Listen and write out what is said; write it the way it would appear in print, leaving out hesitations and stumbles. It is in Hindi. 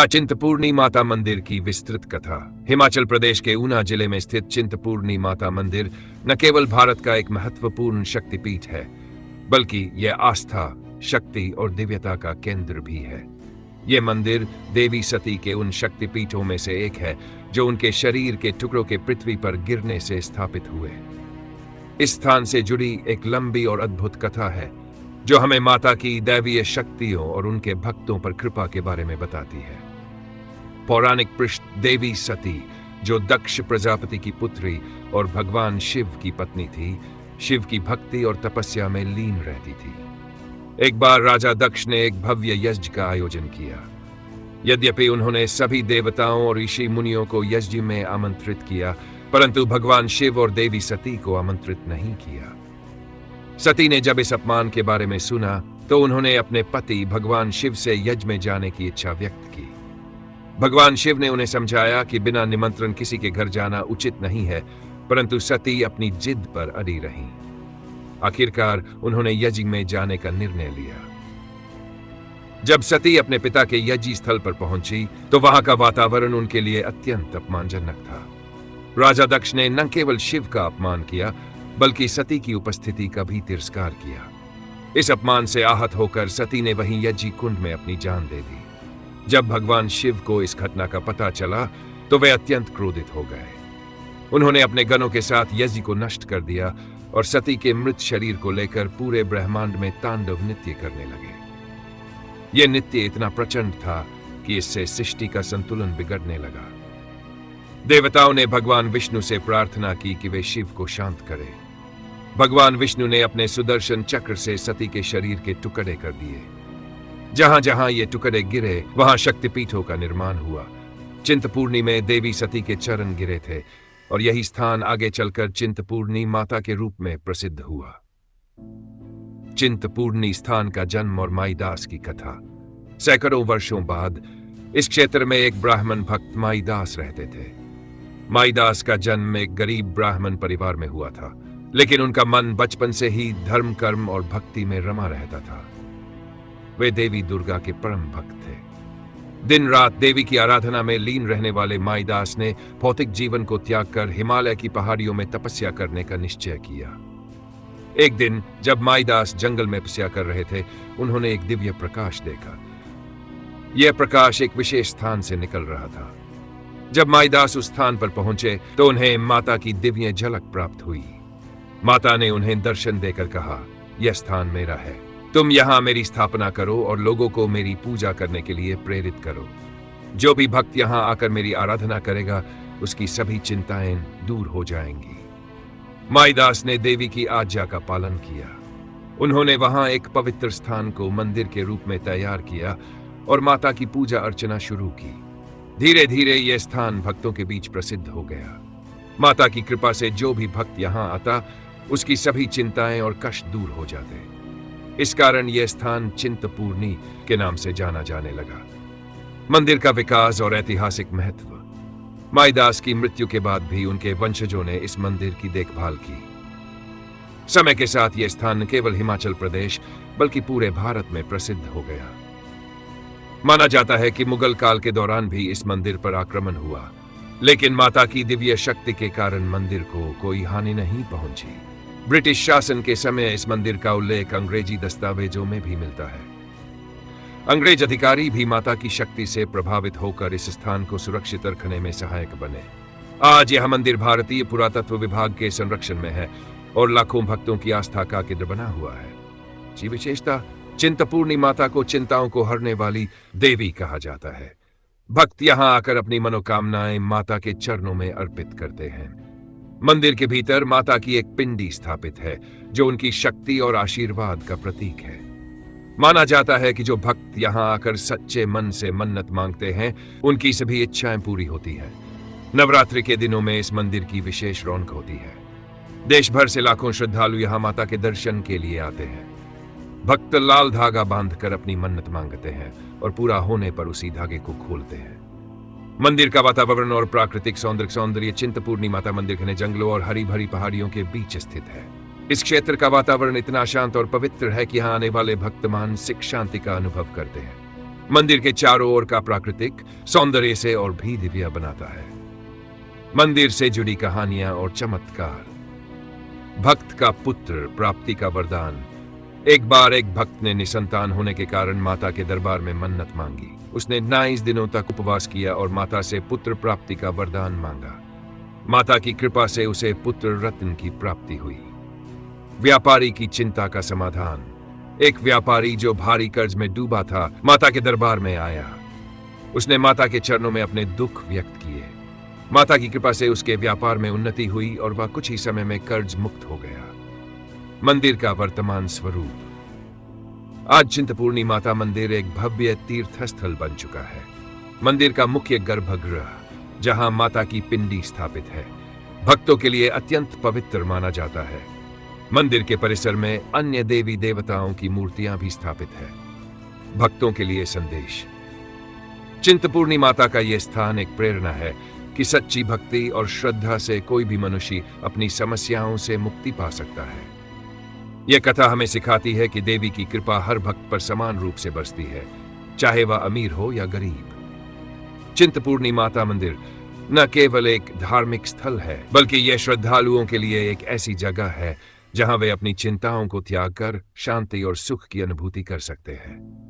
चिंतपूर्णी माता मंदिर की विस्तृत कथा। हिमाचल प्रदेश के ऊना जिले में स्थित चिंतपूर्णी माता मंदिर न केवल भारत का एक महत्वपूर्ण शक्तिपीठ है, बल्कि यह आस्था, शक्ति और दिव्यता का केंद्र भी है। यह मंदिर देवी सती के उन शक्तिपीठों में से एक है जो उनके शरीर के टुकड़ों के पृथ्वी पर गिरने से स्थापित हुए। इस स्थान से जुड़ी एक लंबी और अद्भुत कथा है जो हमें माता की दैवीय शक्तियों और उनके भक्तों पर कृपा के बारे में बताती है। पौराणिक पृष्ठ देवी सती, जो दक्ष प्रजापति की पुत्री और भगवान शिव की पत्नी थी, शिव की भक्ति और तपस्या में लीन रहती थी। एक बार राजा दक्ष ने एक भव्य यज्ञ का आयोजन किया। यद्यपि उन्होंने सभी देवताओं और ऋषि मुनियों को यज्ञ में आमंत्रित किया, परंतु भगवान शिव और देवी सती को आमंत्रित नहीं किया। सती ने जब इस अपमान के बारे में सुना तो उन्होंने अपने पति भगवान शिव से यज्ञ में जाने की इच्छा व्यक्त की। भगवान शिव ने उन्हें समझाया कि बिना निमंत्रण किसी के घर जाना उचित नहीं है, परंतु सती अपनी जिद पर अड़ी रहीं। आखिरकार उन्होंने यज्ञ में जाने का निर्णय लिया। जब सती अपने पिता के यज्ञ स्थल पर पहुंची तो वहां का वातावरण उनके लिए अत्यंत अपमानजनक था। राजा दक्ष ने न केवल शिव का अपमान किया, बल्कि सती की उपस्थिति का भी तिरस्कार किया। इस अपमान से आहत होकर सती ने वहीं यज्ञ कुंड में अपनी जान दे दी। जब भगवान शिव को इस घटना का पता चला तो वे अत्यंत क्रोधित हो गए। उन्होंने अपने गणों के साथ यज्ञ को नष्ट कर दिया और सती के मृत शरीर को लेकर पूरे ब्रह्मांड में तांडव नृत्य करने लगे। यह नृत्य इतना प्रचंड था कि इससे सृष्टि का संतुलन बिगड़ने लगा। देवताओं ने भगवान विष्णु से प्रार्थना की कि वे शिव को शांत करें। भगवान विष्णु ने अपने सुदर्शन चक्र से सती के शरीर के टुकड़े कर दिए। जहां जहां ये टुकड़े गिरे वहां शक्तिपीठों का निर्माण हुआ। चिंतपूर्णी में देवी सती के चरण गिरे थे और यही स्थान आगे चलकर चिंतपूर्णी माता के रूप में प्रसिद्ध हुआ। चिंतपूर्णी स्थान का जन्म और माईदास की कथा। सैकड़ों वर्षों बाद इस क्षेत्र में एक ब्राह्मण भक्त माईदास रहते थे। माईदास का जन्म एक गरीब ब्राह्मण परिवार में हुआ था, लेकिन उनका मन बचपन से ही धर्म, कर्म और भक्ति में रमा रहता था। वे देवी दुर्गा के परम भक्त थे। दिन रात देवी की आराधना में लीन रहने वाले माईदास ने भौतिक जीवन को त्याग कर हिमालय की पहाड़ियों में तपस्या करने का निश्चय किया। एक दिन जब माईदास जंगल में तपस्या कर रहे थे, उन्होंने एक दिव्य प्रकाश देखा। यह प्रकाश एक विशेष स्थान से निकल रहा था। जब माईदास उस स्थान पर पहुंचे तो उन्हें माता की दिव्य झलक प्राप्त हुई। माता ने उन्हें दर्शन देकर कहा, यह स्थान मेरा है, तुम यहां मेरी स्थापना करो और लोगों को मेरी पूजा करने के लिए प्रेरित करो। जो भी भक्त यहां आकर मेरी आराधना करेगा उसकी सभी चिंताएं दूर हो जाएंगी। माईदास ने देवी की आज्ञा का पालन किया। उन्होंने वहां एक पवित्र स्थान को मंदिर के रूप में तैयार किया और माता की पूजा अर्चना शुरू की। धीरे धीरे यह स्थान भक्तों के बीच प्रसिद्ध हो गया। माता की कृपा से जो भी भक्त यहां आता उसकी सभी चिंताएं और कष्ट दूर हो जाते। इस कारण यह स्थान चिंतपूर्णी के नाम से जाना जाने लगा। मंदिर का विकास और ऐतिहासिक महत्व। माईदास की मृत्यु के बाद भी उनके वंशजों ने इस मंदिर की देखभाल की। समय के साथ यह स्थान न केवल हिमाचल प्रदेश बल्कि पूरे भारत में प्रसिद्ध हो गया। माना जाता है कि मुगल काल के दौरान भी इस मंदिर पर आक्रमण हुआ, लेकिन माता की दिव्य शक्ति के कारण मंदिर को कोई हानि नहीं पहुंची। ब्रिटिश शासन के समय इस मंदिर का उल्लेख अंग्रेजी दस्तावेजों में भी मिलता है। अंग्रेज अधिकारी भी माता की शक्ति से प्रभावित होकर इस स्थान को सुरक्षित रखने में सहायक बने। आज यह मंदिर भारतीय पुरातत्व विभाग के संरक्षण में है और लाखों भक्तों की आस्था का केंद्र बना हुआ है। इसकी विशेषता, चिंतपूर्णी माता को चिंताओं को हरने वाली देवी कहा जाता है। भक्त यहां आकर अपनी मनोकामनाएं माता के चरणों में अर्पित करते हैं। मंदिर के भीतर माता की एक पिंडी स्थापित है जो उनकी शक्ति और आशीर्वाद का प्रतीक है। माना जाता है कि जो भक्त यहां आकर सच्चे मन से मन्नत मांगते हैं उनकी सभी इच्छाएं पूरी होती हैं। नवरात्रि के दिनों में इस मंदिर की विशेष रौनक होती है। देश भर से लाखों श्रद्धालु यहां माता के दर्शन के लिए आते हैं। भक्त लाल धागा बांधकर अपनी मन्नत मांगते हैं और पूरा होने पर उसी धागे को खोलते हैं। मंदिर का वातावरण और प्राकृतिक सौंदर्य चिंतपूर्णी माता मंदिर घने जंगलों और हरी भरी पहाड़ियों के बीच स्थित है। इस क्षेत्र का वातावरण इतना शांत और पवित्र है कि यहाँ आने वाले भक्त मानसिक शांति का अनुभव करते हैं। मंदिर के चारों ओर का प्राकृतिक सौंदर्य से और भी दिव्य बनाता है। मंदिर से जुड़ी कहानियां और चमत्कार। भक्त का पुत्र प्राप्ति का वरदान। एक बार एक भक्त ने निसंतान होने के कारण माता के दरबार में मन्नत मांगी। उसने 22 दिनों तक उपवास किया और माता से पुत्र प्राप्ति का वरदान मांगा। माता की कृपा से उसे पुत्र रत्न की प्राप्ति हुई। व्यापारी की चिंता का समाधान। एक व्यापारी जो भारी कर्ज में डूबा था, माता के दरबार में आया। उसने माता के चरणों में अपने दुख व्यक्त किए। माता की कृपा से उसके व्यापार में उन्नति हुई और वह कुछ ही समय में कर्ज मुक्त हो गया। मंदिर का वर्तमान स्वरूप। आज चिंतपूर्णी माता मंदिर एक भव्य तीर्थ स्थल बन चुका है। मंदिर का मुख्य गर्भगृह, जहां माता की पिंडी स्थापित है, भक्तों के लिए अत्यंत पवित्र माना जाता है। मंदिर के परिसर में अन्य देवी देवताओं की मूर्तियां भी स्थापित है। भक्तों के लिए संदेश। चिंतपूर्णी माता का यह स्थान एक प्रेरणा है कि सच्ची भक्ति और श्रद्धा से कोई भी मनुष्य अपनी समस्याओं से मुक्ति पा सकता है। यह कथा हमें सिखाती है कि देवी की कृपा हर भक्त पर समान रूप से बरसती है, चाहे वह अमीर हो या गरीब। चिंतपूर्णी माता मंदिर न केवल एक धार्मिक स्थल है, बल्कि यह श्रद्धालुओं के लिए एक ऐसी जगह है जहां वे अपनी चिंताओं को त्याग कर शांति और सुख की अनुभूति कर सकते हैं।